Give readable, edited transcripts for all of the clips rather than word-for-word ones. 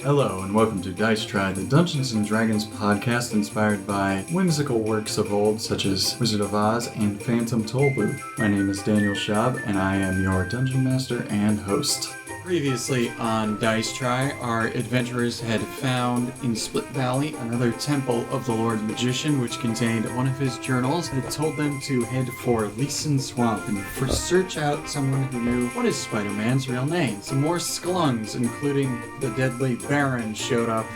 Hello and welcome to Dice Try, the Dungeons & Dragons podcast inspired by whimsical works of old such as Wizard of Oz and Phantom Tollbooth. My name is Daniel Schaub and I am your Dungeon Master and host. Previously on Dice Try, our adventurers had found in Split Valley another temple of the Lord Magician, which contained one of his journals that told them to head for Llewellyn Swamp and search out someone who knew what is Spider-Man's real name. Some more sklungs, including the deadly Baron, showed up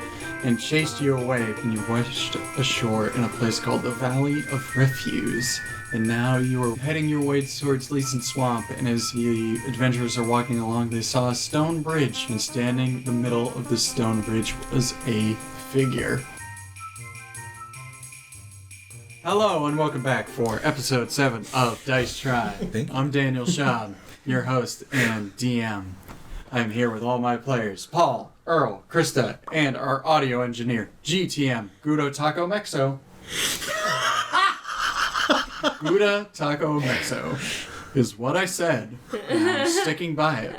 and chased you away, and you washed ashore in a place called the Valley of Refuse. And now you are heading your way towards Llewellyn Swamp, and as the adventurers are walking along, they saw a stone bridge, and standing in the middle of the stone bridge was a figure. Hello, and welcome back for episode 7 of Dice Try. I'm Daniel Schaub, your host and DM. I'm here with all my players, Paul, Earl, Crista, and our audio engineer, GTM, Gudo Taco Mexo. Gouda Taco Mexo is what I said, and I'm sticking by it.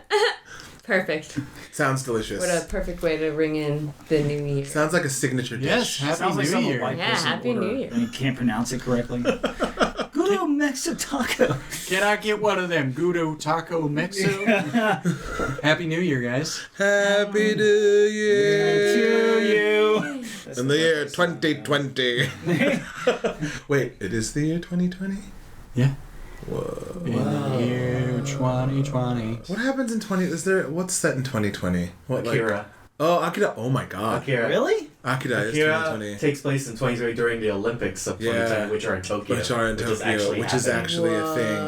Perfect. Sounds delicious. What a perfect way to ring in the new year. Sounds like a signature dish. Yes, Happy Sounds like New Year. White person Happy order, New Year. And you can't pronounce it correctly. Gudo Mexo Taco. Can I get one of them Gudo Taco Mexo? Happy New Year, guys. Happy New Year To you. in the year 2020. Wait, it is the year 2020? Yeah. Whoa. In the year 2020. What happens in 20? What's set in 2020? What, Akira. Akira. Oh my god. Akira. Really? Akira is Akira 2020. takes place in 2020 during the Olympics of 2020, which are in Tokyo. Which are in Tokyo, which is actually a thing.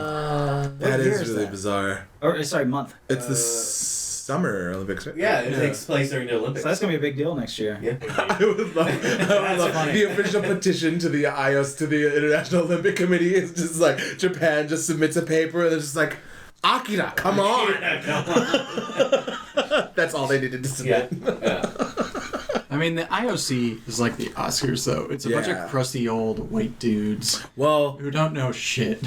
That What year is is really that? bizarre. Or, sorry, month. It's the Summer Olympics, right? Yeah, it takes place during the Olympics. So that's going to be a big deal next year. Yeah. I would love funny. the official petition to the IOS, to the International Olympic Committee is just like Japan just submits a paper and it's just like, Akira, come on! That's all they needed to submit. Yeah. I mean, the IOC is like the Oscars, though. It's a bunch Yeah. of crusty old white dudes Well, who don't know shit.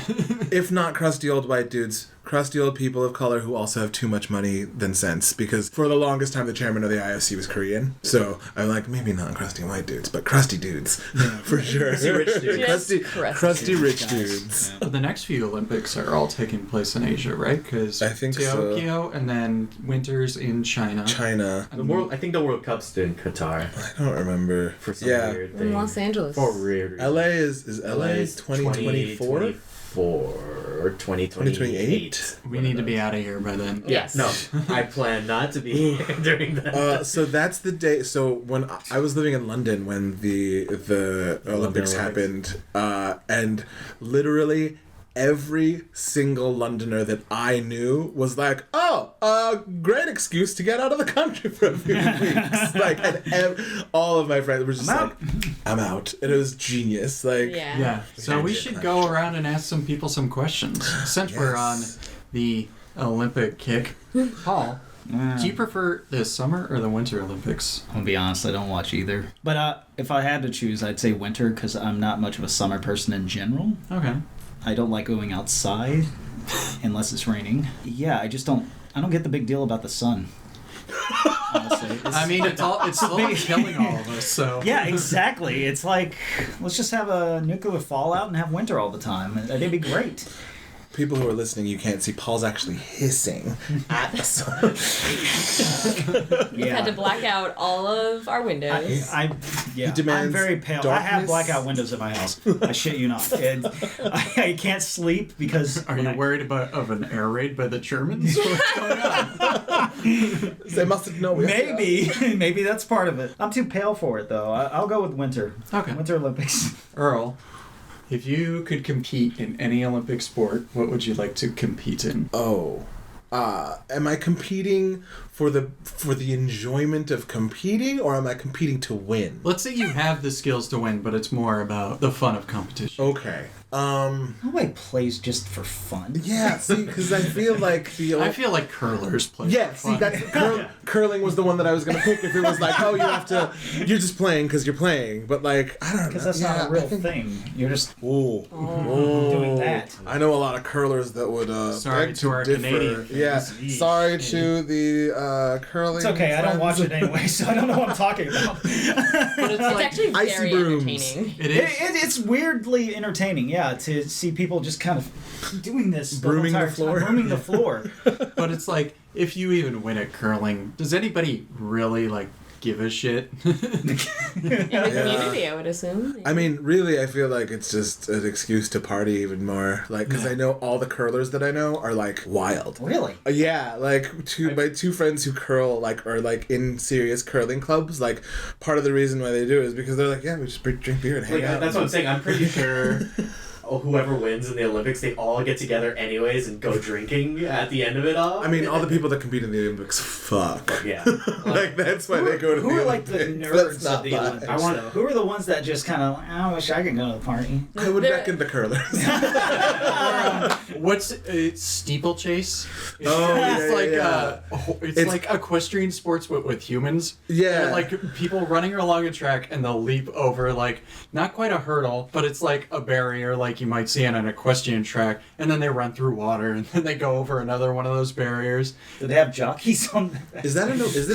if not crusty old white dudes, crusty old people of color who also have too much money than sense. Because for the longest time, the chairman of the IOC was Korean. So I'm like, maybe not crusty white dudes, but crusty dudes. For sure. Crusty rich dudes. crusty rich Guys. dudes. Yeah. But the next few Olympics are all taking place in Asia, right? Because I think so. Tokyo and then winters in China. China. I think the World Cup's in Qatar I don't remember. for some weird thing. In Los Angeles. For weird reason. LA is LA 2024? Or 2028. We need to be out of here by then. Yes. No, I plan not to be here during that. So that's the day. So when I was living in London when the Olympics happened, and literally every single Londoner that I knew was like, "Oh, great excuse to get out of the country for a few weeks." Like, and all of my friends were just like, "I'm out," and it was genius. Like, Yeah. Yeah. So we should go around and ask some people some questions. Since we're on the Olympic kick, Paul, do you prefer the summer or the winter Olympics? I'm going to be honest, I don't watch either. But if I had to choose, I'd say winter because I'm not much of a summer person in general. Okay. I don't like going outside unless it's raining. Yeah, I don't get the big deal about the sun. Honestly. I mean, it's slowly killing all of us, so... Yeah, exactly. It's like, let's just have a nuclear fallout and have winter all the time. It'd be great. people who are listening, you can't see. Paul's actually hissing at the sun. We've had to black out all of our windows. I'm demands very pale. darkness. I have blackout windows at my house. I shit you not. I can't sleep because... Are you worried of an air raid by the Germans? What's going on? They must have known. Maybe that's part of it. I'm too pale for it, though. I'll go with winter. Okay. Winter Olympics. Earl, if you could compete in any Olympic sport, what would you like to compete in? Am I competing for the enjoyment of competing, or am I competing to win? Let's say you have the skills to win, but it's more about the fun of competition. Okay. Nobody plays just for fun. Yeah, see, because I feel like I feel like curlers play. Yeah, for see, fun. that's curling was the one that I was gonna pick. If it was like, oh, you're just playing because you're playing, but like, I don't know, Because that's not a real thing. You're just Ooh. doing that. I know a lot of curlers that would. Sorry beg to our differ. Canadian Yeah, fans. sorry to the curling. It's okay, I don't watch it anyway, so I don't know what I'm talking about. But it's It's like actually icy very brooms. entertaining. it is. It's weirdly entertaining, yeah, to see people just kind of doing this Brooming the whole entire floor. time, brooming the floor. But it's like, if you even win at curling, does anybody really like give a shit? In the community, I would assume. I mean, really, I feel like it's just an excuse to party even more. Like, because I know all the curlers that I know are like wild. Really? Yeah, like my two friends who curl like are like in serious curling clubs. Like, part of the reason why they do it is because they're like, yeah, we just drink beer and hang Like, out. that's what I'm saying. I'm pretty sure whoever wins in the Olympics, they all get together anyways and go drinking at the end of it all. I mean, all the people that compete in the Olympics, fuck. Yeah. Like, that's why they go to Who the are like the Olympics. nerds That's not of the mine. Olympics? I want- though? Who are the ones that just kind of, I wish I could go to the party? I would They're- reckon the curlers. What's steeplechase? Oh, It's yeah, like yeah. it's like equestrian sports with humans. Yeah. They're like people running along a track and they'll leap over like not quite a hurdle, but it's like a barrier like you might see on an equestrian track, and then they run through water and then they go over another one of those barriers. Do they have jockeys on that? Is it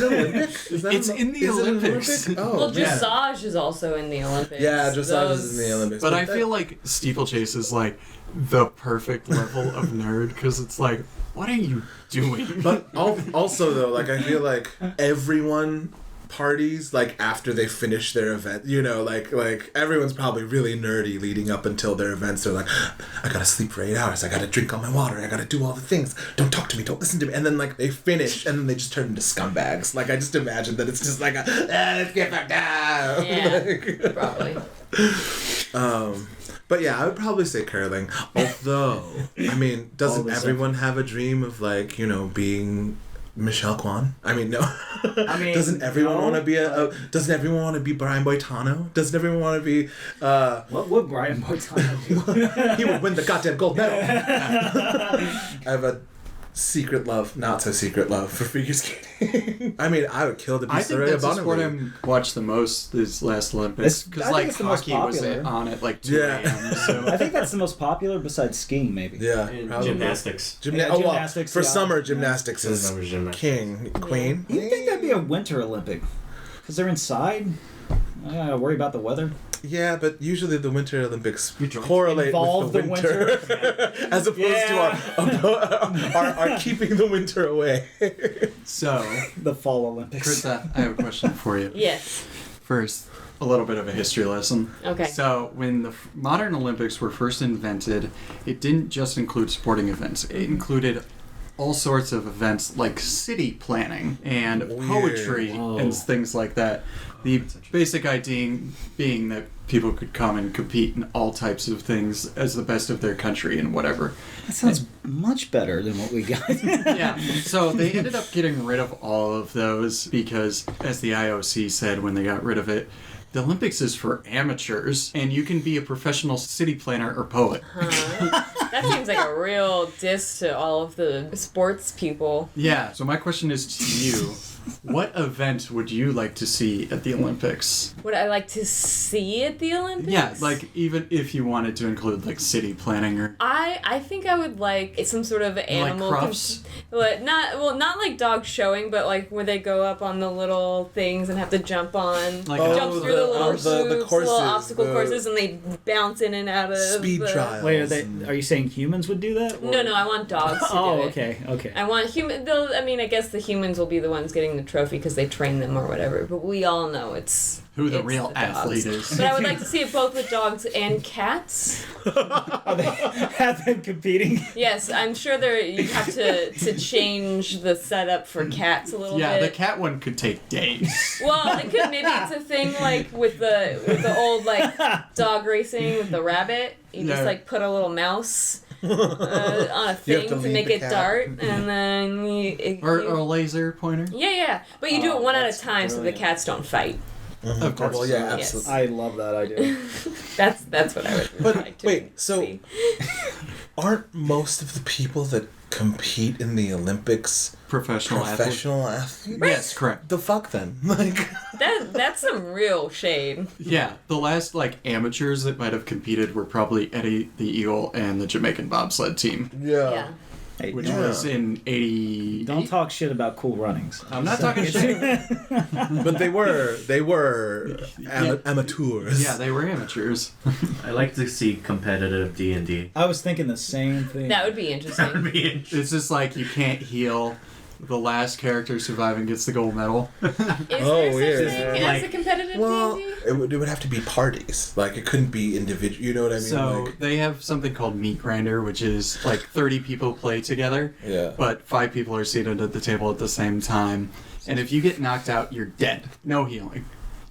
Olympic? Is that It's in the Olympics. Olympic? Oh, Well, yeah. dressage is also in the Olympics. Yeah, dressage is in the Olympics. But I feel like steeplechase is like the perfect level of nerd because it's like, what are you doing? But also though, like I feel like everyone parties like after they finish their event. You know, like everyone's probably really nerdy leading up until their events. They're like, I gotta sleep for 8 hours. I gotta drink all my water. I gotta do all the things. Don't talk to me. Don't listen to me. And then like they finish, and then they just turn into scumbags. Like I just imagine that it's just like let's get back down. Yeah, probably. But yeah, I would probably say curling. Although, I mean, doesn't Always everyone have a dream of like, you know, being Michelle Kwan? I mean, no. I mean, doesn't everyone no, want to be doesn't everyone want to be Brian Boitano? Doesn't everyone want to be What would Brian Boitano do? he would win the goddamn gold medal. I have a secret love, not so secret love for figure skating. I mean, I would kill to be I think Soraya that's the sport Bonneville. I watched the most this last Olympics because I think like it's the most hockey was popular. on at like 2 Yeah. a.m. So I think that's the most popular besides skiing, maybe. Yeah, And probably. gymnastics. Yeah, well, gymnastics, for yeah. summer gymnastics Yeah. is Summer gymnastics. king, queen. You'd think that'd be a winter Olympic. Because they're inside. I gotta worry about the weather. Yeah, but usually the Winter Olympics You don't correlate involve with the winter, as opposed to our keeping the winter away. so The fall Olympics. Crista, I have a question for you. Yes. First, a little bit of a history lesson. Okay. So, when the modern Olympics were first invented, it didn't just include sporting events. It included all sorts of events like city planning and poetry and things like that. The basic idea being that people could come and compete in all types of things as the best of their country and whatever. That sounds much better than what we got. Yeah, so they ended up getting rid of all of those because, as the IOC said when they got rid of it, the Olympics is for amateurs, and you can be a professional city planner or poet. That seems like a real diss to all of the sports people. Yeah, so my question is to you, what event would you like to see at the Olympics? Would I like to see at the Olympics? Yeah, like even if you wanted to include like city planning or... I think I would like some sort of animal. crufts? Not like dog showing, but like where they go up on the little things and have to jump on, Like jump through the little hoops, the courses, little obstacle the courses, and they bounce in and out of speed the... trials. Wait, are you saying humans would do that? or- No, I want dogs to Oh, do it. okay. I want I guess the humans will be the ones getting the trophy because they train them or whatever. But we all know it's who the it's real the dogs. athlete is. But I would like to see it both with dogs and cats. Are they have them competing? Yes, I'm sure you have to change the setup for cats a little Yeah, bit. the cat one could take days. Well, maybe it's a thing like with the old like dog racing with the rabbit. You just Yeah. like put a little mouse on a thing to to lead make the it cat. dart, and then Or a laser pointer. yeah. But you do Oh, it one at a that's time so the brilliant. cats don't fight. Of course. Well, yeah, Yes. absolutely. I love that idea. That's what I would But like to wait, so see. aren't most of the people that compete in the Olympics Professional athlete. professional athletes? Yes, correct. The fuck then? Like, That's some real shade. Yeah, the last amateurs that might have competed were probably Eddie the Eagle and the Jamaican bobsled team, Yeah. Hey, which Yeah. was in 80. don't talk shit about Cool Runnings. I'm not talking shit. but they were amateurs. Yeah, they were amateurs. I like to see competitive D&D. I was thinking the same thing. That would be interesting. It's just you can't heal. The last character surviving gets the gold medal. Is Oh, there such weird. thing Like- as a competitive Well, D&D? it would have to be parties. Like, it couldn't be individual. You know what I mean? So Like, they have something called Meat Grinder, which is 30 people play together, yeah. but 5 people are seated at the table at the same time. And if you get knocked out, you're dead. No healing.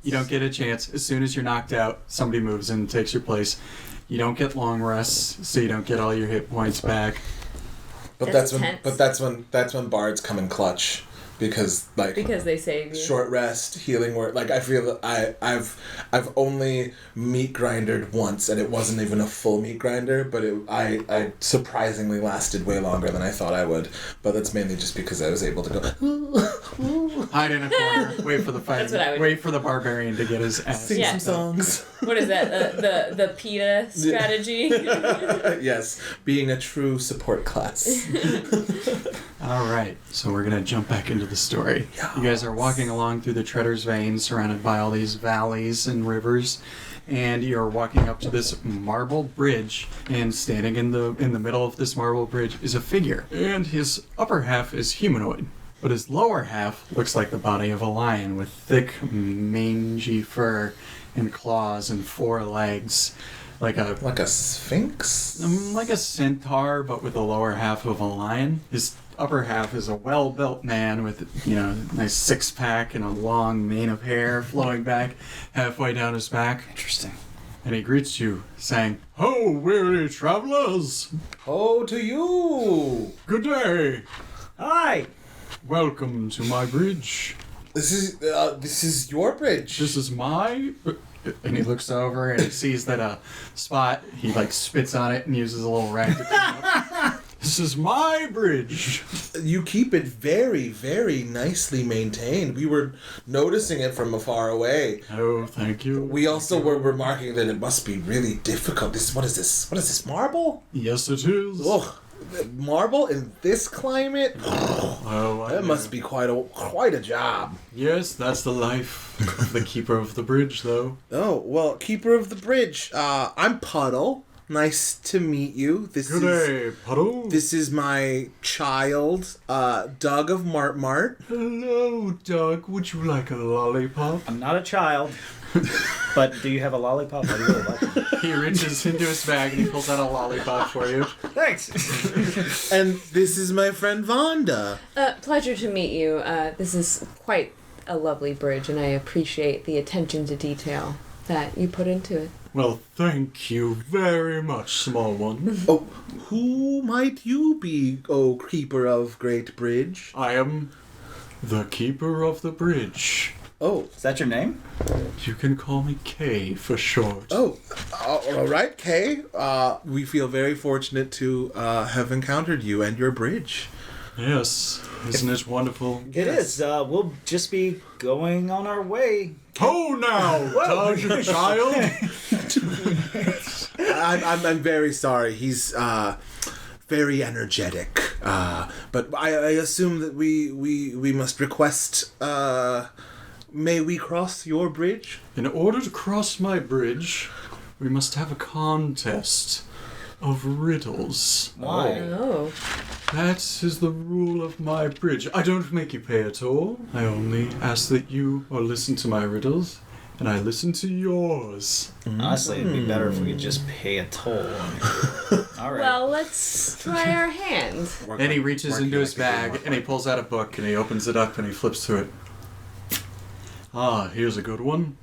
You don't get a chance. As soon as you're knocked out, somebody moves in and takes your place. You don't get long rests, so you don't get all your hit points back. But That's that's when bards come in clutch because Because they save you. short rest, healing word. Like, I feel that I've only meat grindered once, and it wasn't even a full meat grinder, but I surprisingly lasted way longer than I thought I would. But that's mainly just because I was able to go Hide in a corner, wait for the fight, That's what I would- wait for the barbarian to get his ass. sing Yeah. some songs. What is that? The PETA strategy? Yes, being a true support class. All right, so we're gonna jump back into the story. You guys are walking along through the Treader's Vein, surrounded by all these valleys and rivers, and you're walking up to this marble bridge. And standing in the middle of this marble bridge is a figure, and his upper half is humanoid, but his lower half looks like the body of a lion with thick, mangy fur and claws and 4 legs, like a Sphinx. like a centaur, but with the lower half of a lion. His upper half is a well-built man with, a nice six-pack and a long mane of hair flowing back halfway down his back. Interesting. And he greets you, saying, "Ho, weary travelers! Oh, to you. Good day! Hi! Welcome to my bridge. This is your bridge. This is my..." And he looks over and he sees that a spot, he spits on it and uses a little rag to clean up. This is my bridge. You keep it very, very nicely maintained. We were noticing it from afar away. Oh, thank you. We also were remarking that it must be really difficult. What is this? What is this, marble? Yes, it is. Ugh, marble in this climate? Oh, I That know. must be quite a job. Yes, that's the life of the keeper of the bridge, though. Oh, well, keeper of the bridge. I'm Puddle. Nice to meet you. Good day, Puddle. This is my child, Doug of Mart. Hello, Doug. Would you like a lollipop? I'm not a child, but do you have a lollipop? I really like it. He reaches into his bag and he pulls out a lollipop for you. Thanks! And this is my friend Vonda. Pleasure to meet you. This is quite a lovely bridge, and I appreciate the attention to detail that you put into it. Well, thank you very much, small one. Oh, who might you be, oh keeper of Great Bridge? I am the keeper of the bridge. Oh, Is that your name? You can call me K for short. all right, Kay. We feel very fortunate to have encountered you and your bridge. Yes, isn't it wonderful? It is. We'll just be going on our way. Ho now, Doug, child! I'm very sorry. He's very energetic. But I assume that we must request. May we cross your bridge? In order to cross my bridge, we must have a contest of riddles. Why? Oh. That is the rule of my bridge. I don't make you pay at all. I only ask that you listen to my riddles, and I listen to yours. Honestly, it'd be better if we could just pay a toll. All right. Well, let's try our hand. Then he reaches into his bag, and he pulls out a book, and he opens it up, and he flips through it. Ah, here's a good one.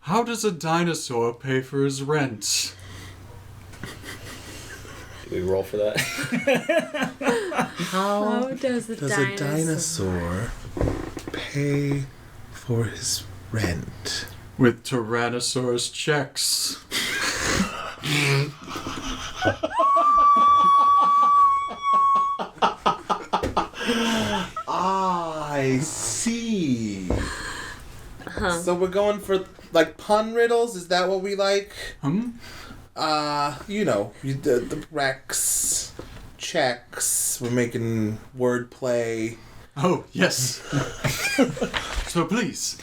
How does a dinosaur pay for his rent? Do we roll for that? How does a does a dinosaur pay for his rent? with Tyrannosaurus checks. I see. Huh. So we're going for like pun riddles. Is that what we like? The Rex checks. We're making wordplay. Oh, yes. So please.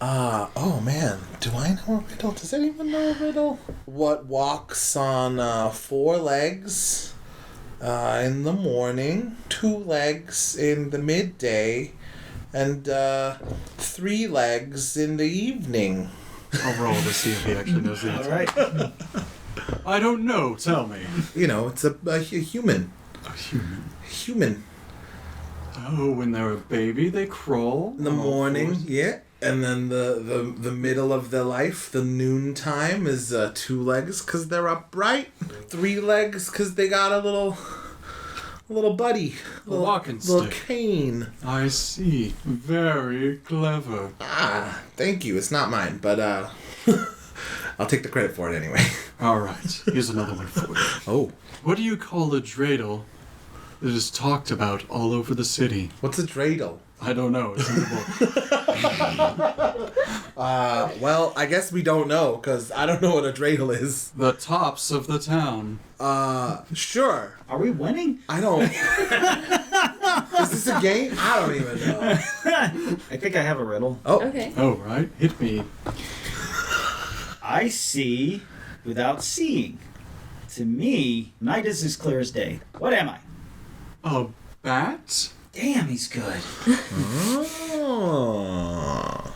Oh man, do I know a riddle? Does anyone know a riddle? What walks on 4 legs in the morning, 2 legs in the midday, and 3 legs in the evening? I'll roll to see if he actually knows the answer. All right. I don't know. Tell me. It's a human. A human. Human. Oh, when they're a baby, they crawl. In the morning, yeah. And then the middle of their life, the noon time, is 2 legs because they're upright. 3 legs because they got a little buddy. A walking little stick. cane. I see. Very clever. Thank you. It's not mine, but I'll take the credit for it anyway. All right. Here's another one for you. Oh. What do you call a dreidel that is talked about all over the city? What's a dreidel? I don't know. It's in the book. Well, I guess we don't know, because I don't know what a dreidel is. The tops of the town. Sure. Are we winning? I don't... Is this a game? I don't even know. I think I have a riddle. Oh. Okay. Oh, right. Hit me. I see without seeing. To me, night is as clear as day. What am I? A bat? Damn, he's good. Oh.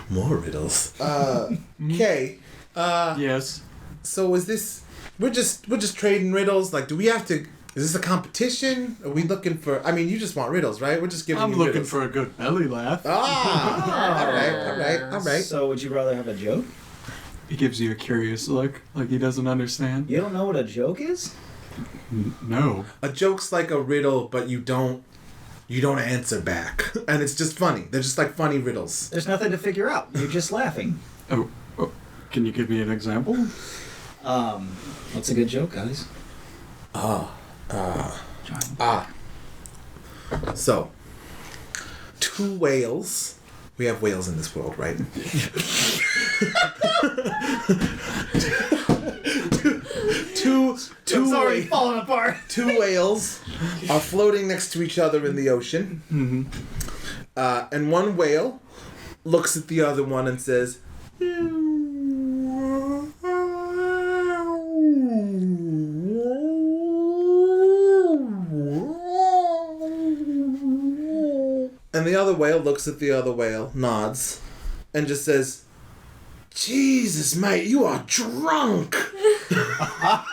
More riddles. Okay. Yes. So is this... We're just trading riddles? Like, do we have to... Is this a competition? Are we looking for... I mean, you just want riddles, right? We're just giving I'm you looking riddles. for a good belly laugh. All right. So would you rather have a joke? He gives you a curious look, like he doesn't understand. You don't know what a joke is? No. A joke's like a riddle, but you don't answer back. And it's just funny. They're just like funny riddles. There's nothing to figure out. You're just laughing. Oh, can you give me an example? What's a good joke, guys? So, 2 whales. We have whales in this world, right? Two It's already falling apart. 2 whales are floating next to each other in the ocean. Mm-hmm. And one whale looks at the other one and says, and the other whale looks at the other whale, nods, and just says, Jesus, mate, you are drunk. A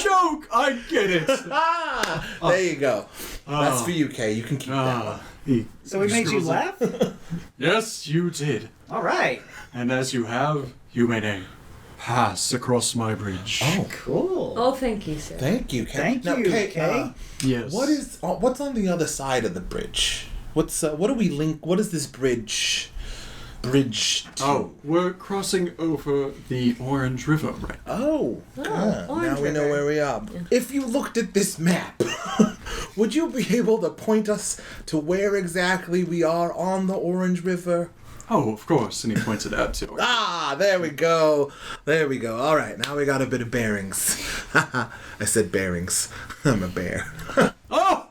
joke! I get it! There you go. That's for you, Kay. You can keep that one. So we made you screws laugh? Yes, you did. All right. And as you have, you may pass across my bridge. Oh, Cool. Oh, thank you, sir. thank you, Kay. Thank Now, you, Kay. Yes. What's on the other side of the bridge? What do we link? What is this bridge to? Oh, we're crossing over the Orange River right now. Oh, Orange now we know River. where we are. If you looked at this map, would you be able to point us to where exactly we are on the Orange River? Oh, of course, and he points it out to her. Ah, there we go. There we go. All right, now we got a bit of bearings. I said bearings. I'm a bear. Oh,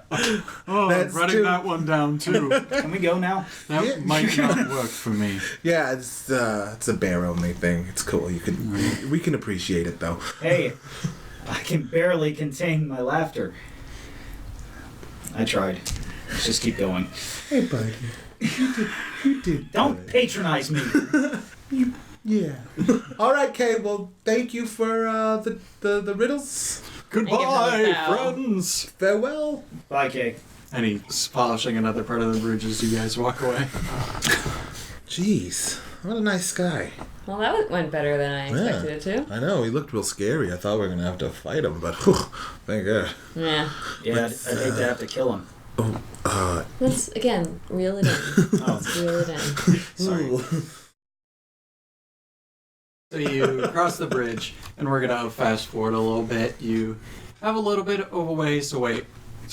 That's I'm writing too- that one down too. Can we go now? That Yeah. might not work for me. Yeah, it's a bear only thing. It's cool. We can appreciate it though. Hey, I can barely contain my laughter. I tried. Let's just keep going. Hey, buddy. You did. Don't good. patronize me. Yeah. All right, Kay. Well, thank you for the riddles. Goodbye, bow. friends. Farewell. Bye, Kay. And he's polishing another part of the bridge as you guys walk away. Jeez, what a nice guy. Well, that went better than I expected it to. I know, he looked real scary. I thought we were going to have to fight him, but thank God. Yeah. Yeah, I'd hate to have to kill him. Let's, again, reel it in. Let's reel it in. Sorry. So you cross the bridge, and we're gonna fast forward a little bit. You have a little bit of a ways to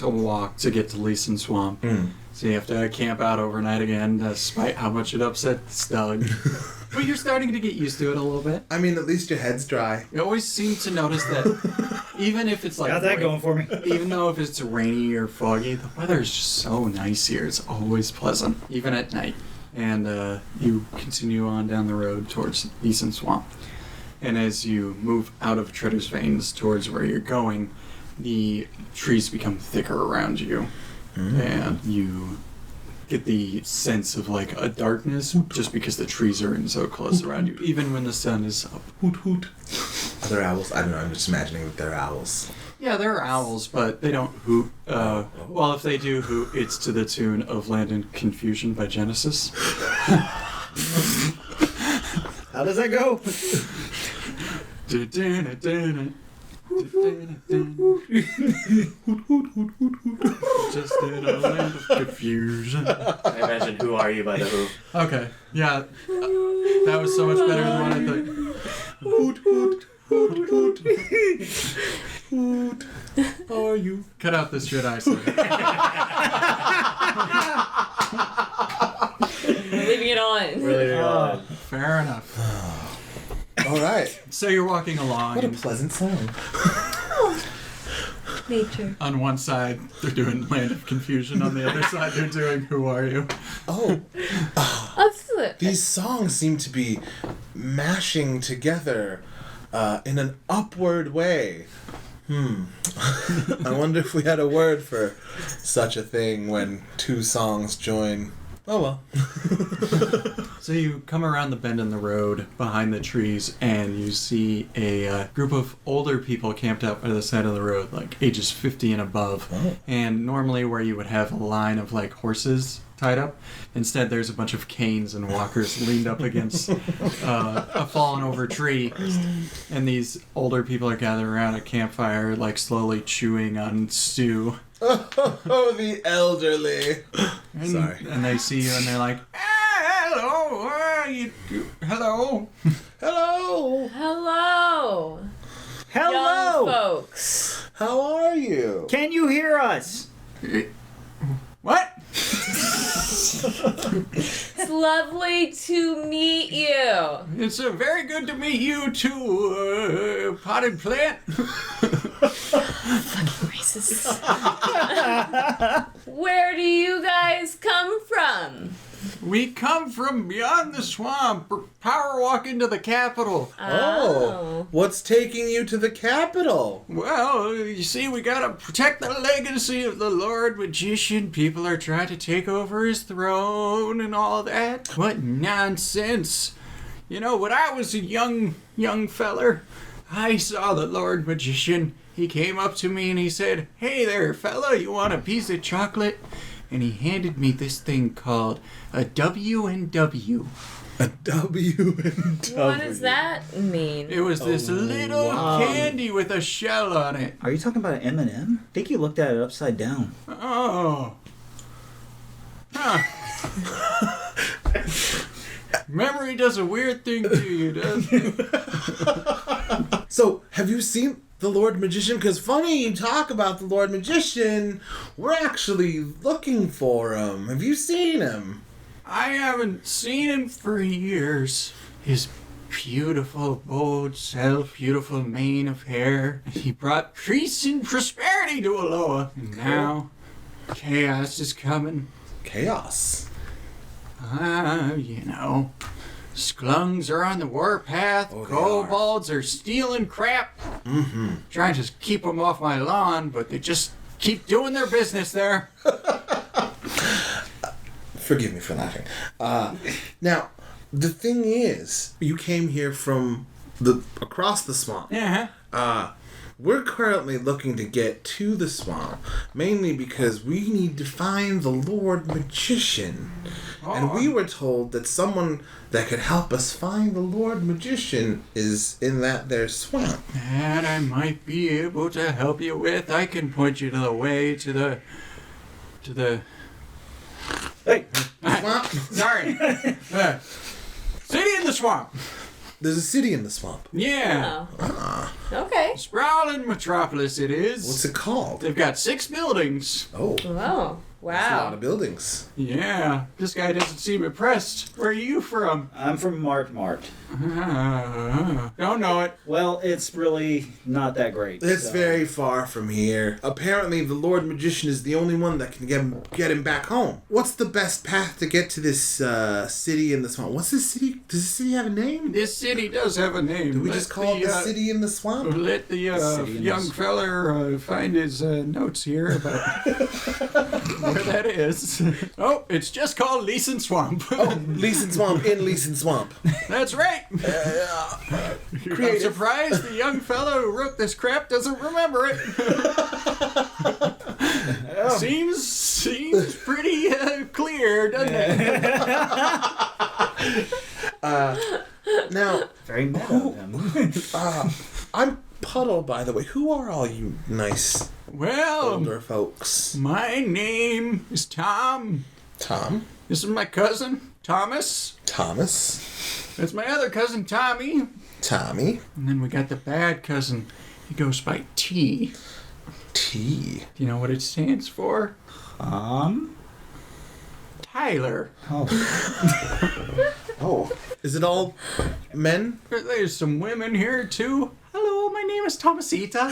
walk to get to Llewellyn Swamp. So you have to camp out overnight again, despite how much it upsets Doug. But you're starting to get used to it a little bit. I mean, at least your head's dry. You always seem to notice that even if it's like Got that going for me. even though if it's rainy or foggy, the weather is just so nice here. It's always pleasant, even at night. And you continue on down the road towards Llewellyn Swamp. And as you move out of Tritter's Veins towards where you're going, the trees become thicker around you. And you get the sense of like a darkness just because the trees are in so close around you, even when the sun is up. Hoot hoot. Are there owls? I don't know, I'm just imagining that they're owls. Yeah, there are owls, but they don't hoot. Well, if they do hoot, it's to the tune of Land in Confusion by Genesis. How does that go? Just in a land of confusion. I imagine Who Are You by The Who. Okay, yeah. That was so much better than what I thought. Hoot, hoot, hoot, hoot. Hoot. Are you? Cut out this shit I said. We're leaving it on. Really? Fair enough. All right. So you're walking along. What a pleasant song. Nature. On one side, they're doing Land of Confusion. On the other side, they're doing Who Are You? Oh, Absolutely. these songs seem to be mashing together in an upward way. I wonder if we had a word for such a thing when two songs join. Oh well. So you come around the bend in the road behind the trees, and you see a group of older people camped out by the side of the road, like ages 50 and above. Oh. And normally where you would have a line of like horses tied up, instead there's a bunch of canes and walkers leaned up against a fallen over tree. And these older people are gathered around a campfire, like slowly chewing on stew. Oh, the elderly. And, Sorry. And they see you and they're like, hello, hello. Hello. Hello. Hello! Young folks. How are you? Can you hear us? What? It's lovely to meet you. It's very good to meet you too, potted plant. Fucking racist. Where do you guys come from? We come from beyond the swamp, power walk into the capital. Oh. What's taking you to the capital? Well, you see, we gotta protect the legacy of the Lord Magician. People are trying to take over his throne and all that. What nonsense. You know, when I was a young feller, I saw the Lord Magician. He came up to me and he said, "Hey there, fella, you want a piece of chocolate?" And he handed me this thing called a W&W. A W&W. What does that mean? It was this little candy with a shell on it. Are you talking about an M&M? I think you looked at it upside down. Oh. Huh. Memory does a weird thing to you, doesn't it? So, have you seen the Lord Magician? Because funny you talk about the Lord Magician. We're actually looking for him. Have you seen him? I haven't seen him for years. His beautiful, bold self, beautiful mane of hair. He brought peace and prosperity to Aloha. And now, chaos is coming. Chaos. You know. Sklungs are on the warpath. Oh, they Kobolds are stealing crap. Mm-hmm. Trying to keep them off my lawn, but they just keep doing their business there. Forgive me for laughing. Now, the thing is, you came here from across the swamp. Yeah. We're currently looking to get to the swamp, mainly because we need to find the Lord Magician. And we were told that someone that could help us find the Lord Magician is in that there swamp. That I might be able to help you with. I can point you to the way to the... Hey, Swamp? Sorry. City in the swamp. There's a city in the swamp. Yeah. Oh. Okay. Sprawling metropolis it is. What's it called? They've got 6 buildings. Oh, Oh. that's a lot Wow. of buildings. Yeah. This guy doesn't seem impressed. Where are you from? I'm from Mart. Don't know it. Well, it's really not that great. It's so- very far from here. Apparently, the Lord Magician is the only one that can get him back home. What's the best path to get to this city in the swamp? What's this city? Does this city have a name? This city does have a name. Do we just call it the city in the swamp? Let the city in the young swamp. feller find his notes here about where that is. Oh, it's just called Leeson Swamp. Oh, Leeson Swamp in Leeson Swamp. That's right. I'm Creative. surprised the young fellow who wrote this crap doesn't remember it. Seems pretty clear, doesn't it? Now, Very meta of them. I'm Puddle, by the way. Who are all you nice Well, older folks? my name is Tom. Tom? This is my cousin, Thomas. Thomas? That's my other cousin, Tommy. Tommy? And then we got the bad cousin. He goes by T. T. Do you know what it stands for? Tyler. Oh. Is it all men? There's some women here, too. Hello, my name is Thomasita.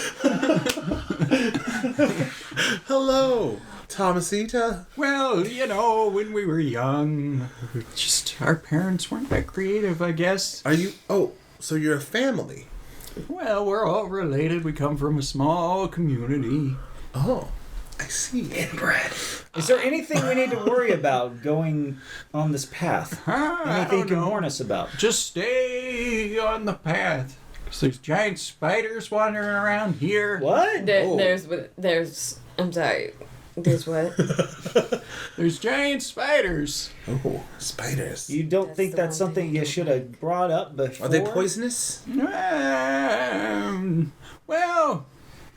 Hello, Thomasita. Well, you know, when we were young, our parents weren't that creative, I guess. Are you... Oh, so you're a family. Well, we're all related. We come from a small community. Oh, I see. Inbred. Is there anything we need to worry about going on this path? I Anything you don't can know. warn us about? Just stay on the path. Because there's giant spiders wandering around here. What? Oh. There's. I'm sorry. There's what? There's giant spiders. Oh, spiders. You don't That's think the that's one something thing. you should have brought up before? Are they poisonous? Well,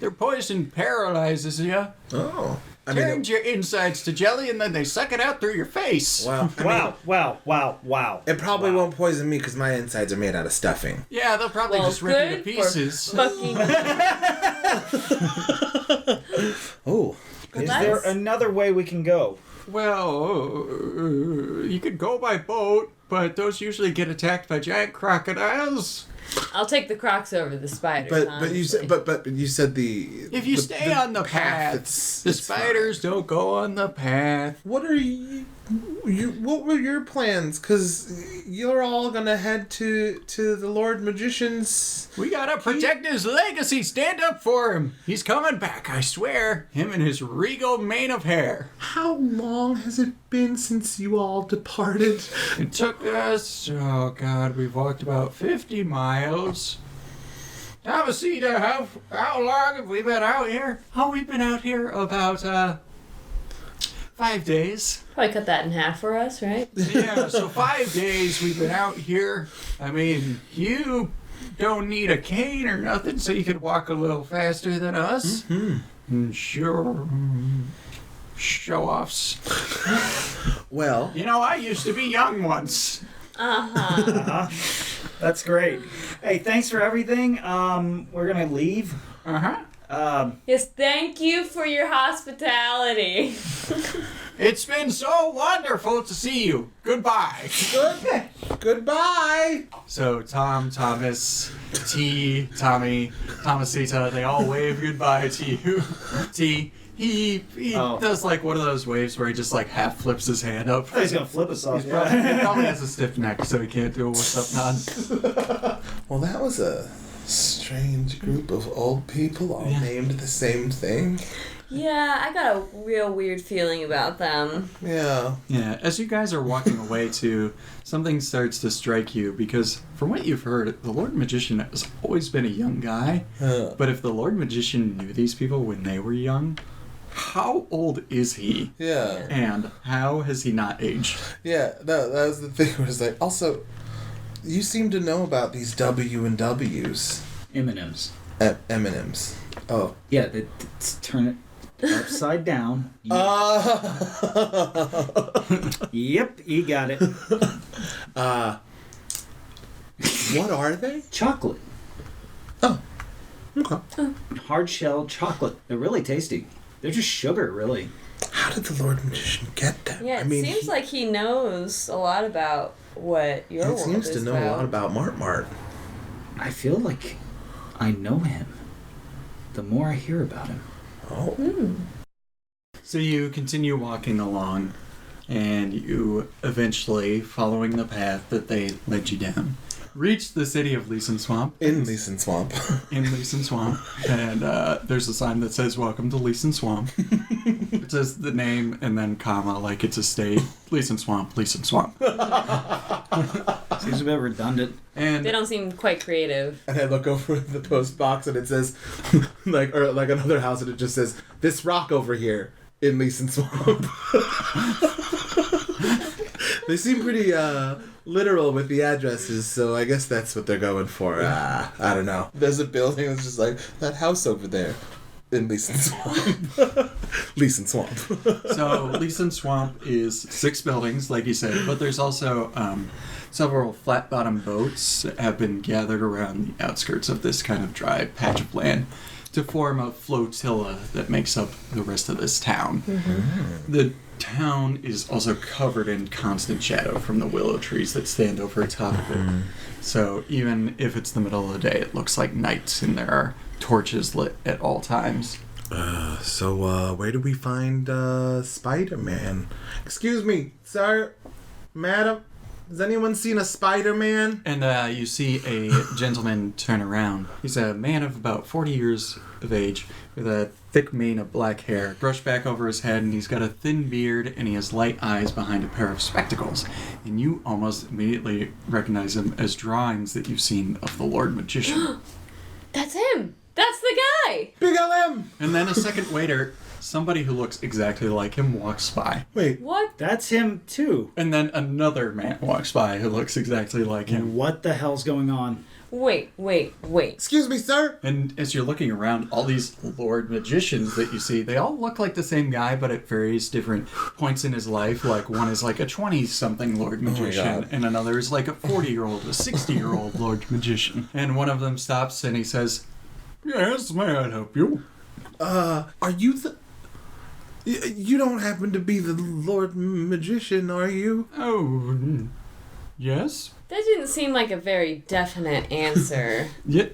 their poison paralyzes you. Oh. I mean, Turns your insides to jelly and then they suck it out through your face. well, I mean, Wow. it probably won't poison me because my insides are made out of stuffing. Yeah, they'll probably Well, just rip you to good pieces. for fucking. Oh. Is Nice. there another way we can go? Well, you could go by boat, but those usually get attacked by giant crocodiles. I'll take the Crocs over the spiders. But you said honestly. but you said the If you stay on the path, it's the it's spiders fine. don't go on the path. What are you? What were your plans? Because you're all gonna head to the Lord Magician's. We gotta protect his legacy. Stand up for him. He's coming back, I swear. Him and his regal mane of hair. How long has it been since you all departed? It took us, oh God, we've walked about 50 miles. Thomasita, how long have we been out here? Oh, we've been out here about, 5 days. Probably cut that in half for us, right? Yeah, so 5 days we've been out here. I mean, you don't need a cane or nothing, so you could walk a little faster than us. Mm-hmm. Sure. Show-offs. Well, You know, I used to be young once. That's great. Hey, thanks for everything. We're gonna leave. Uh-huh. Yes, thank you for your hospitality. It's been so wonderful to see you. Goodbye. goodbye. So Tom, Thomas, T, Tommy, Thomasita, they all wave goodbye to you. T, he does like one of those waves where he just like half flips his hand up. He's gonna flip us off. He probably has a stiff neck, so he can't do a what's up nod. Well, that was a strange group of old people all named the same thing. Yeah, I got a real weird feeling about them. Yeah. Yeah, as you guys are walking away too, something starts to strike you because from what you've heard, the Lord Magician has always been a young guy. But if the Lord Magician knew these people when they were young, how old is he? Yeah. And how has he not aged? Yeah, no, that was the thing. It was like, also, you seem to know about these W and W's. M&Ms. M&M's. Oh. Yeah, turn it upside down. Yep, you got it. What are they? Chocolate. Oh. Okay. Hard-shelled chocolate. They're really tasty. They're just sugar, really. How did the Lord Magician get them? Yeah, it seems like he knows a lot about what your world is about. He seems to know a lot about Mart. I feel like I know him. The more I hear about him. Oh. So you continue walking along, and you eventually, following the path that they led you down, reach the city of Leeson Swamp. In Leeson Swamp. In Leeson Swamp. And there's a sign that says, "Welcome to Leeson Swamp." It says the name and then comma, like it's a state. Leeson Swamp, Leeson Swamp. Seems a bit redundant. And They don't seem quite creative. And I look over the post box and it says, like another house, and it just says, "This rock over here in Leeson Swamp." They seem pretty literal with the addresses, so I guess that's what they're going for. I don't know. There's a building that's just like, that house over there in Leeson Swamp. Leeson Swamp. so Leeson Swamp is 6 buildings, like you said, but there's also several flat-bottom boats that have been gathered around the outskirts of this kind of dry patch of land to form a flotilla that makes up the rest of this town. Mm-hmm. The town is also covered in constant shadow from the willow trees that stand over top of it. So even if it's the middle of the day, it looks like night, and there are torches lit at all times. So where do we find Spider-Man? Excuse me, sir, madam, has anyone seen a Spider-Man? And you see a gentleman turn around. He's a man of about 40 years of age with a thick mane of black hair brushed back over his head, and he's got a thin beard, and he has light eyes behind a pair of spectacles. And you almost immediately recognize him as drawings that you've seen of the Lord Magician. That's him! That's the guy! Big LM! And then a second later, somebody who looks exactly like him walks by. Wait, What? That's him, too. And then another man walks by who looks exactly like him. What the hell's going on? Wait. excuse me, sir? And as you're looking around, all these Lord Magicians that you see, they all look like the same guy, but at various different points in his life. Like, one is like a 20-something Lord Magician, God. and another is like a 40-year-old, a 60-year-old Lord Magician. And one of them stops and he says, "Yes, may I help you?" Are you the... You don't happen to be the Lord Magician, are you? "Oh, yes. That didn't seem like a very definite answer. Yeah,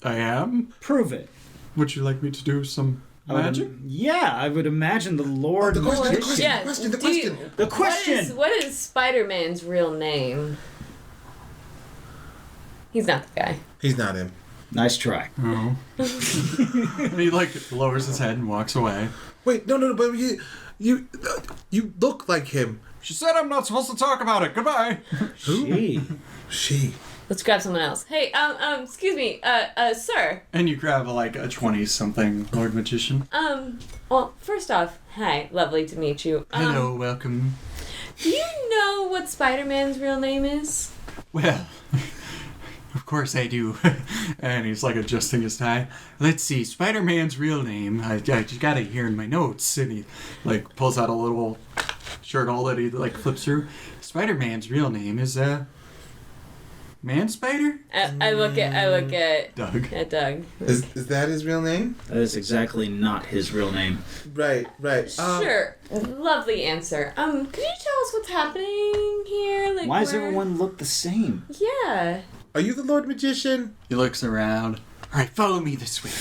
I am. Prove it. Would you like me to do some magic?" I would imagine the Lord The question, the Magician. Yeah, question, the do you- question. The question! What is Spider-Man's real name? He's not the guy. He's not him. Nice try. Oh. And he like lowers his head and walks away. Wait, no, but you look like him. "She said I'm not supposed to talk about it. Goodbye." Gee. She. Let's grab someone else. Hey, excuse me, sir. And you grab like a 20-something Lord Magician. Well, first off, hi, lovely to meet you. Hello, welcome. Do you know what Spider-Man's real name is? Well, of course I do. And he's like adjusting his tie. "Let's see, Spider-Man's real name. I just got it here in my notes." And he like pulls out a little journal that he like flips through. "Spider-Man's real name is Man Spider?" I look at Doug. Doug. Is that his real name? That is exactly not his real name. Right. Sure. Lovely answer. Could you tell us what's happening here? Like, Why does where- everyone look the same? Yeah. Are you the Lord Magician? He looks around. "All right, follow me this way."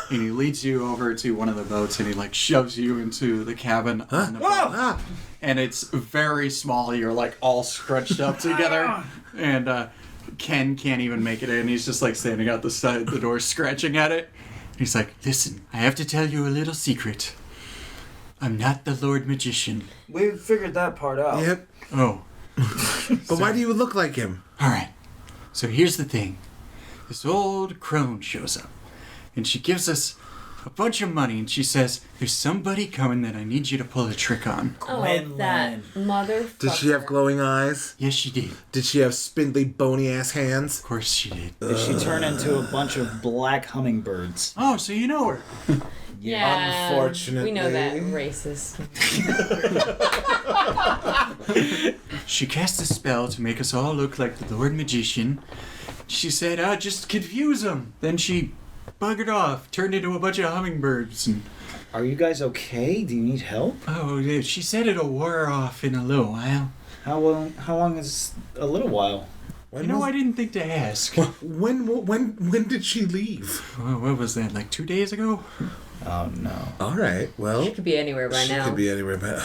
And he leads you over to one of the boats, and he like shoves you into the cabin on the boat. Ah! And it's very small. You're like all scrunched up together, and Ken can't even make it in. He's just like standing out the side of the door, scratching at it. He's like, listen, I have to tell you a little secret. I'm not the Lord Magician. We figured that part out. Yep. Oh. But why do you look like him? Alright. So here's the thing. This old crone shows up. And she gives us a bunch of money. And she says, there's somebody coming that I need you to pull a trick on. Oh, Llewellyn. that motherfucker. Did she have glowing eyes? Yes, she did. Did she have spindly, bony-ass hands? Of course she did. Did she turn into a bunch of black hummingbirds? Oh, so you know her. Yeah. Unfortunately. We know that, racist. She cast a spell to make us all look like the Lord Magician. She said, just confuse them. Then she buggered off, turned into a bunch of hummingbirds. And, Are you guys okay? Do you need help? oh, yeah, she said it'll wear off in a little while. How long is a little while? You know, I didn't think to ask. When did she leave? What was that, like 2 days ago? Oh no. All right, well... She could be anywhere by she now. could be anywhere, but...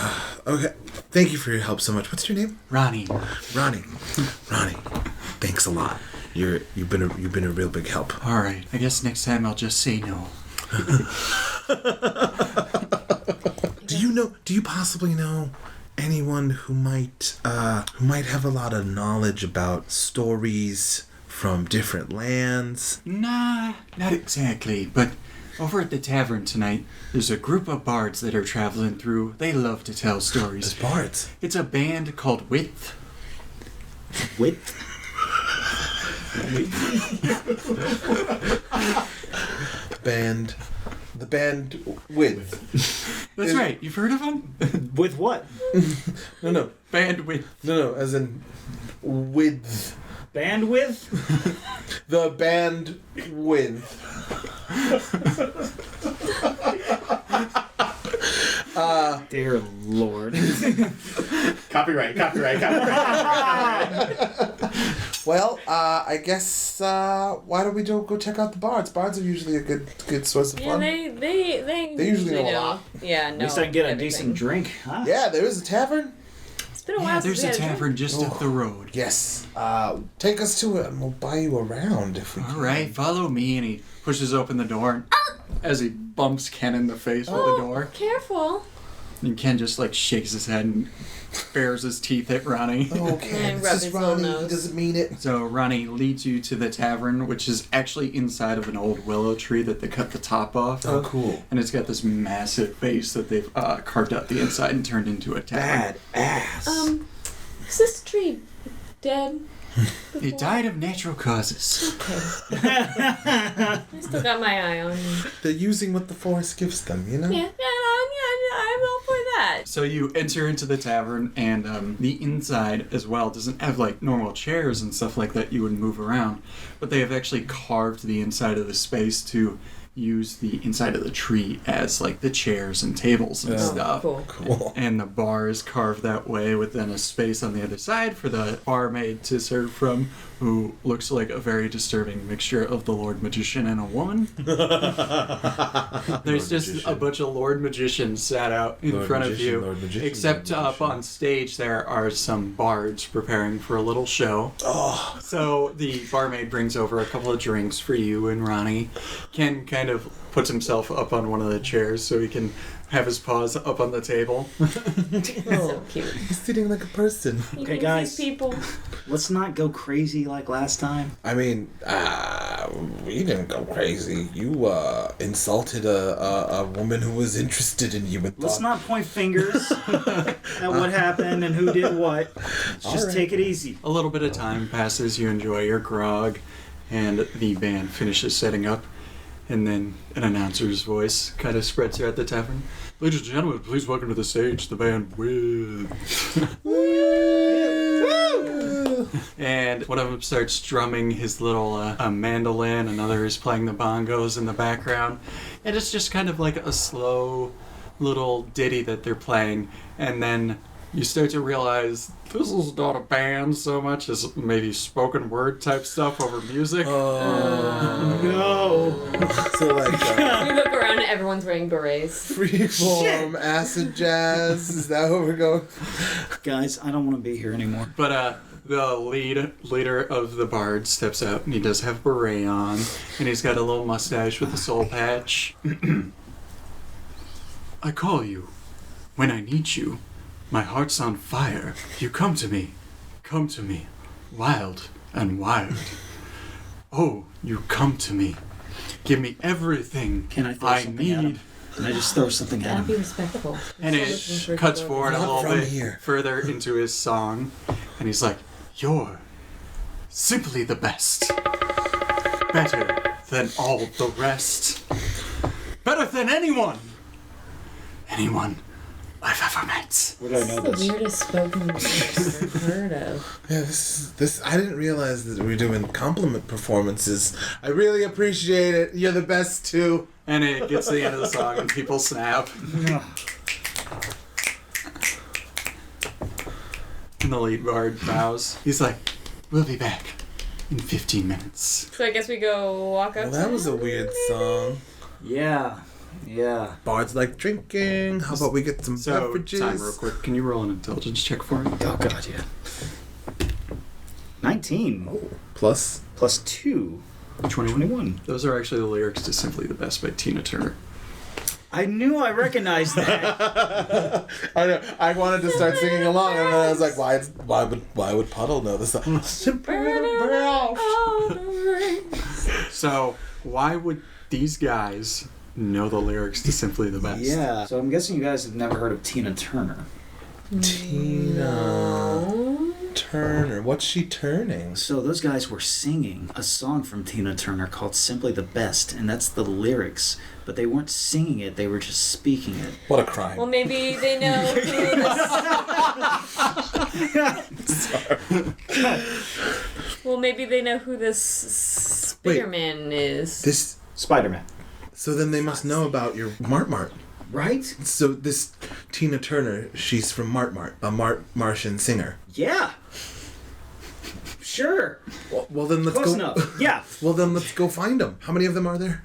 okay, thank you for your help so much. What's your name? Ronnie. Ronnie. Ronnie, thanks a lot. You've been a real big help. All right, I guess next time I'll just say no. Do you possibly know anyone who might have a lot of knowledge about stories from different lands? Nah, not exactly, but over at the tavern tonight, there's a group of bards that are traveling through. They love to tell stories. There's bards. It's a band called Width. Width? The band Width. That's right, you've heard of them? With what? No, Band Width. no, as in width. Bandwidth? The band Width. Dear Lord. Copyright. Well, I guess why don't we go check out the bards? Bards are usually a good source of Yeah, fun. they usually know a lot. Yeah, no. At least I can get a everything. decent drink, huh? Yeah, there is a tavern. It's been a while Yeah, since there's we a had tavern just up the road. Yes. Take us to it, and we'll buy you around if we can. All right, follow me. And he pushes open the door as he bumps Ken in the face with the door. Careful. And Ken just like shakes his head and bares his teeth at Ronnie. Okay, And this rub is his little Ronnie. He nose. doesn't mean it. So Ronnie leads you to the tavern, which is actually inside of an old willow tree that they cut the top off. Oh, cool. And it's got this massive face that they've carved out the inside and turned into a tavern. Ass. Is this tree dead? It died of natural causes. Okay. I still got my eye on you. They're using what the forest gives them, you know? Yeah, I'm all for that. So you enter into the tavern, and the inside as well doesn't have like normal chairs and stuff like that you would move around, but they have actually carved the inside of the space to use the inside of the tree as like the chairs and tables and stuff. Cool. And the bar is carved that way, with then a space on the other side for the barmaid to serve from, who looks like a very disturbing mixture of the Lord Magician and a woman. There's just a bunch of Lord Magicians sat out in front of you. Except up on stage there are some bards preparing for a little show. Oh. So the barmaid brings over a couple of drinks for you and Ronnie. Ken kind of puts himself up on one of the chairs so he can have his paws up on the table. So cute. He's sitting like a person. You Okay, can guys. see people. Let's not go crazy like last time. I mean, we didn't go crazy. You insulted a woman who was interested in you and Let's thought, not point fingers at what happened and who did what. Let's just Alright. take it easy. A little bit of time passes, you enjoy your grog, and the band finishes setting up, and then an announcer's voice kind of spreads throughout the tavern. Ladies and gentlemen, please welcome to the stage the band Width. And one of them starts strumming his little mandolin, another is playing the bongos in the background, and it's just kind of like a slow little ditty that they're playing, and then you start to realize this is not a band so much as maybe spoken word type stuff over music. No. So like You look around and everyone's wearing berets. freeform acid jazz. Is that what we're going? Guys, I don't want to be here anymore. But the leader of the Bards steps out, and he does have a beret on, and he's got a little mustache with a soul patch. I call you when I need you. My heart's on fire. You come to me, wild and wild. Oh, you come to me. Give me everything Can I throw I something at need. him? Can I just throw something at Gotta be him? respectful. And it cuts forward a Not little from bit here. further into his song, and he's like, "You're simply the best. Better than all the rest. Better than anyone I've ever met." Where do I know This this? is the weirdest spoken word I've ever heard of. Yeah, this. I didn't realize that we're doing compliment performances. I really appreciate it. You're the best too. And it gets to the end of the song, and people snap. And the lead bard bows. He's like, "We'll be back in 15 minutes." So I guess we go walk up. Well, that was a weird song. Yeah. Bards like drinking. How about we get some So, beverages? time real quick. Can you roll an intelligence check for me? Oh god, yeah. 19 Plus. plus 2. 21. Those are actually the lyrics to "Simply the Best" by Tina Turner. I knew I recognized that. I know. I wanted to start singing along, and then I was like, why would Puddle know this song? So, why would these guys know the lyrics to "Simply the Best"? Yeah. So I'm guessing you guys have never heard of Tina Turner. Tina Turner. What's she turning? So those guys were singing a song from Tina Turner called Simply the Best, and that's the lyrics. But they weren't singing it, they were just speaking it. What a crime. Well, maybe they know who this. Well, maybe they know who this Spider-Man is. This. Spider-Man. So then they must know about your Mart. Right? So this Tina Turner, she's from Mart, a Martian singer. Yeah. Sure. Well then let's Close go. enough. Yeah. Well then let's go find them. How many of them are there?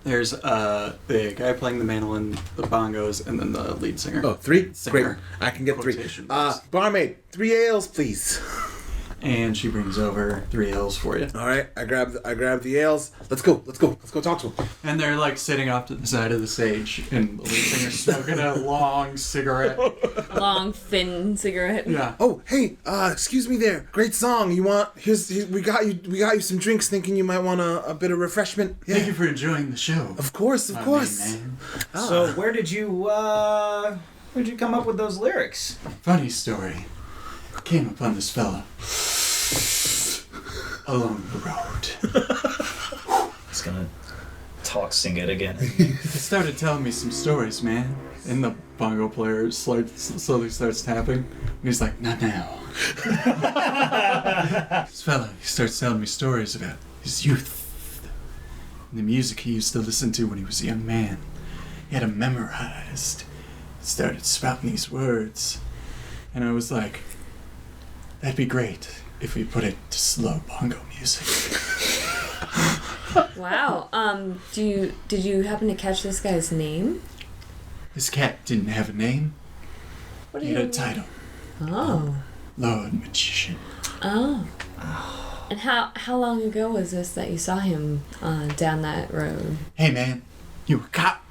There's the guy playing the mandolin, the bongos, and then the lead singer. Oh, 3? Singer. Great. I can get 3. Quotation marks. Barmaid, 3 ales, please. And she brings over 3 ales for you. All right, I grab the ales. Let's go talk to them. And they're like sitting off to the side of the stage, and the lead singer's smoking a long cigarette. Long, thin cigarette. Yeah. Oh, hey, excuse me there. Great song. You want? We got you some drinks. Thinking you might want a bit of refreshment. Yeah. Thank you for enjoying the show. Of course. My main man. So where'd you come up with those lyrics? Funny story. Came upon this fella along the road. He's gonna sing it again. He started telling me some stories, man. And the bongo player slowly starts tapping. And he's like, "Not now." This fella, he starts telling me stories about his youth. And the music he used to listen to when he was a young man. He had them memorized. He started spouting these words. And I was like, that'd be great if we put it to slow bongo music. Wow. Did you happen to catch this guy's name? This cat didn't have a name. What do He you? had a title. Oh. Lord Magician. Oh. And how long ago was this that you saw him down that road? Hey man, you a cop?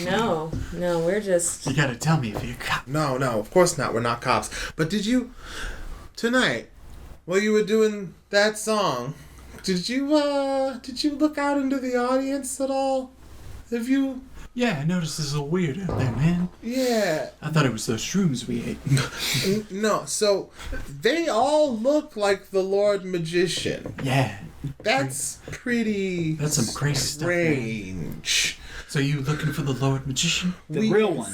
No, we're just. You gotta tell me if you're a cop. No, of course not. We're not cops. But did you tonight while you were doing that song? Did you look out into the audience at all? Have you? Yeah, I noticed there's a weird out there, man. Yeah. I thought it was those shrooms we ate. No. So they all look like the Lord Magician. Yeah. That's pretty. That's some crazy stuff, man. strange. So you looking for the Lord Magician? The real one.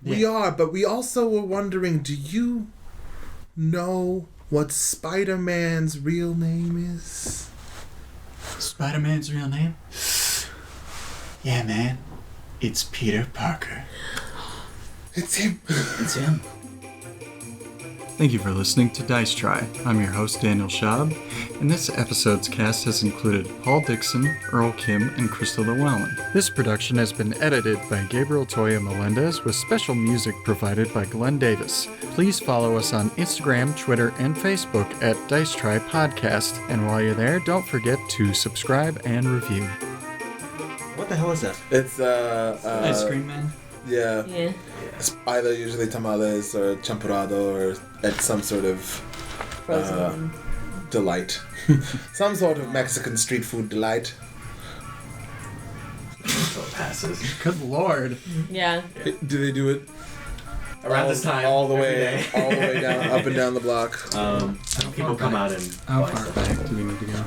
We are, but we also were wondering, do you know what Spider-Man's real name is? Spider-Man's real name? Yeah, man. It's Peter Parker. It's him. It's him. Thank you for listening to Dice Try. I'm your host, Daniel Schaub, and this episode's cast has included Paul Dixon, Earl Kim, and Crista Llewellyn. This production has been edited by Gabriel Toya-Melendez with special music provided by Glenn Davis. Please follow us on Instagram, Twitter, and Facebook at Dice Try Podcast, and while you're there, don't forget to subscribe and review. What the hell is that? It's Ice cream man? Yeah. Yeah. It's either usually tamales or champurrado or at some sort of Frozen. delight. Some sort of Mexican street food delight. So it passes. Good lord. Yeah. Do they do it Around this time. all the every way day. down, up and down the block? People come out and How buy far stuff. back do we need to go?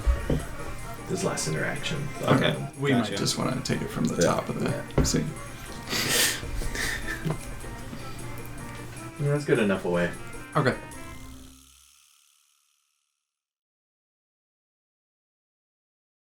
This last interaction. Okay. We Gotcha. might just want to take it from the Yeah. top of the scene. Yeah, that's good enough away. Okay.